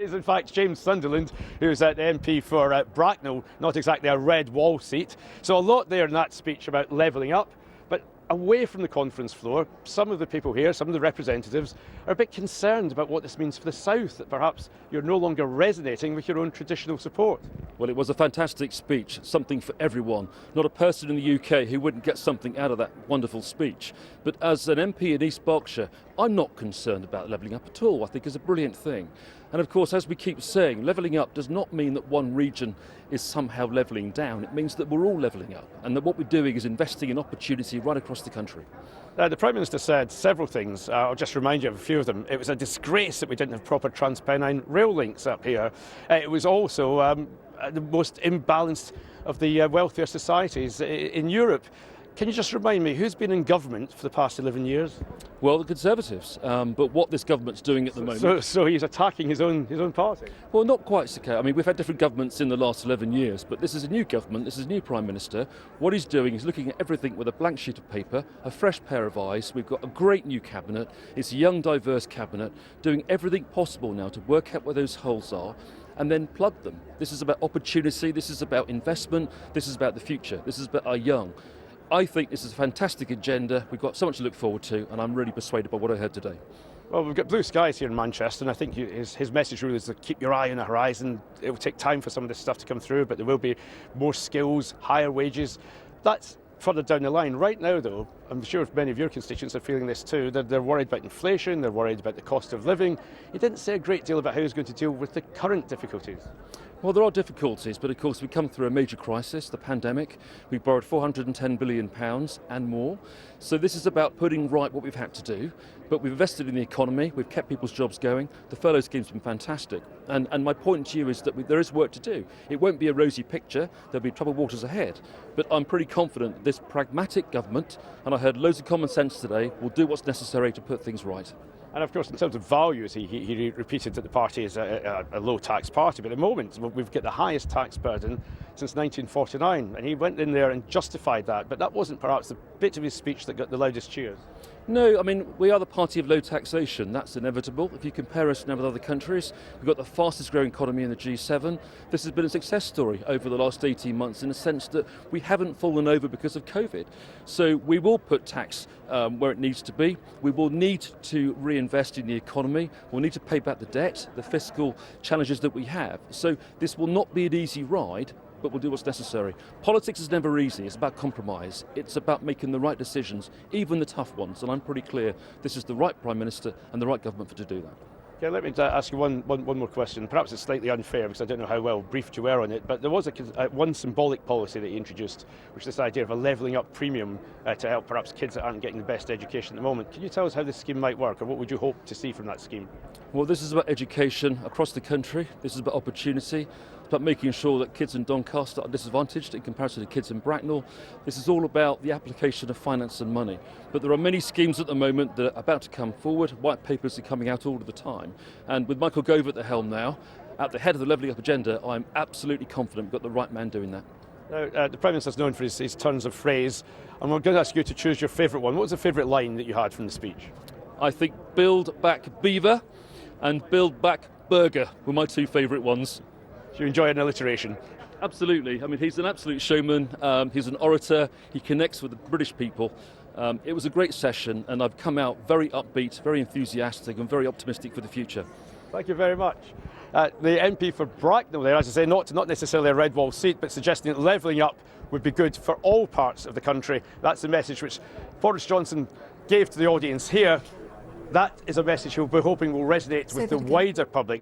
Is in fact James Sunderland, who's at the MP for Bracknell, not exactly a red wall seat. So a lot there in that speech about levelling up. But away from the conference floor, some of the people here, some of the representatives, are a bit concerned about what this means for the South, that perhaps you're no longer resonating with your own traditional support. Well, it was a fantastic speech, something for everyone. Not a person in the UK who wouldn't get something out of that wonderful speech. But as an MP in East Berkshire, I'm not concerned about levelling up at all. I think it's a brilliant thing. And of course, as we keep saying, levelling up does not mean that one region is somehow levelling down. It means that we're all levelling up, and that what we're doing is investing in opportunity right across the country. The Prime Minister said several things. I'll just remind you of a few of them. It was a disgrace that we didn't have proper TransPennine rail links up here. It was also the most imbalanced of the wealthier societies in Europe. Can you just remind me, who's been in government for the past 11 years? Well, the Conservatives, but what this government's doing at the moment... So he's attacking his own party? Well, not quite so. I mean, we've had different governments in the last 11 years, but this is a new government, this is a new Prime Minister. What he's doing is looking at everything with a blank sheet of paper, a fresh pair of eyes. We've got a great new cabinet. It's a young, diverse cabinet, doing everything possible now to work out where those holes are and then plug them. This is about opportunity, this is about investment, this is about the future, this is about our young. I think this is a fantastic agenda. We've got so much to look forward to, and I'm really persuaded by what I heard today. Well, we've got blue skies here in Manchester, and I think his message really is to keep your eye on the horizon. It will take time for some of this stuff to come through, but there will be more skills, higher wages. That's further down the line. Right now, though, I'm sure many of your constituents are feeling this too. They're worried about inflation, they're worried about the cost of living. He didn't say a great deal about how he's going to deal with the current difficulties. Well, there are difficulties, but of course we come through a major crisis, the pandemic. We've borrowed £410 billion and more. So this is about putting right what we've had to do, but we've invested in the economy, we've kept people's jobs going. The furlough scheme's been fantastic. And my point to you is that there is work to do. It won't be a rosy picture, there'll be troubled waters ahead. But I'm pretty confident this pragmatic government, and I heard loads of common sense today, will do what's necessary to put things right. And of course, in terms of values, he repeated that the party is a low-tax party. But at the moment, we've got the highest tax burden since 1949. And he went in there and justified that. But that wasn't perhaps the bit of his speech that got the loudest cheers. No, I mean, we are the party of low taxation. That's inevitable. If you compare us now with other countries, we've got the fastest growing economy in the G7. This has been a success story over the last 18 months in the sense that we haven't fallen over because of COVID. So we will put tax where it needs to be. We will need to reinvest in the economy. We'll need to pay back the debt, the fiscal challenges that we have. So this will not be an easy ride, but we'll do what's necessary. Politics is never easy, it's about compromise. It's about making the right decisions, even the tough ones, and I'm pretty clear this is the right Prime Minister and the right government to do that. Okay, let me ask you one more question. Perhaps it's slightly unfair because I don't know how well briefed you were on it, but there was one symbolic policy that he introduced, which is this idea of a levelling up premium to help perhaps kids that aren't getting the best education at the moment. Can you tell us how this scheme might work, or what would you hope to see from that scheme? Well, this is about education across the country. This is about opportunity. It's about making sure that kids in Doncaster are disadvantaged in comparison to kids in Bracknell. This is all about the application of finance and money. But there are many schemes at the moment that are about to come forward. White papers are coming out all of the time. And with Michael Gove at the helm now, at the head of the Levelling Up agenda, I'm absolutely confident we've got the right man doing that. Now, the Prime Minister is known for his turns of phrase, and we're going to ask you to choose your favourite one. What was the favourite line that you had from the speech? I think build back beaver and build back burger were my two favourite ones. Do you enjoy an alliteration? Absolutely. I mean, he's an absolute showman. He's an orator. He connects with the British people. It was a great session, and I've come out very upbeat, very enthusiastic, and very optimistic for the future. Thank you very much. The MP for Bracknell there, as I say, not necessarily a red wall seat, but suggesting that levelling up would be good for all parts of the country. That's the message which Boris Johnson gave to the audience here. That is a message we're hoping will resonate with the wider public.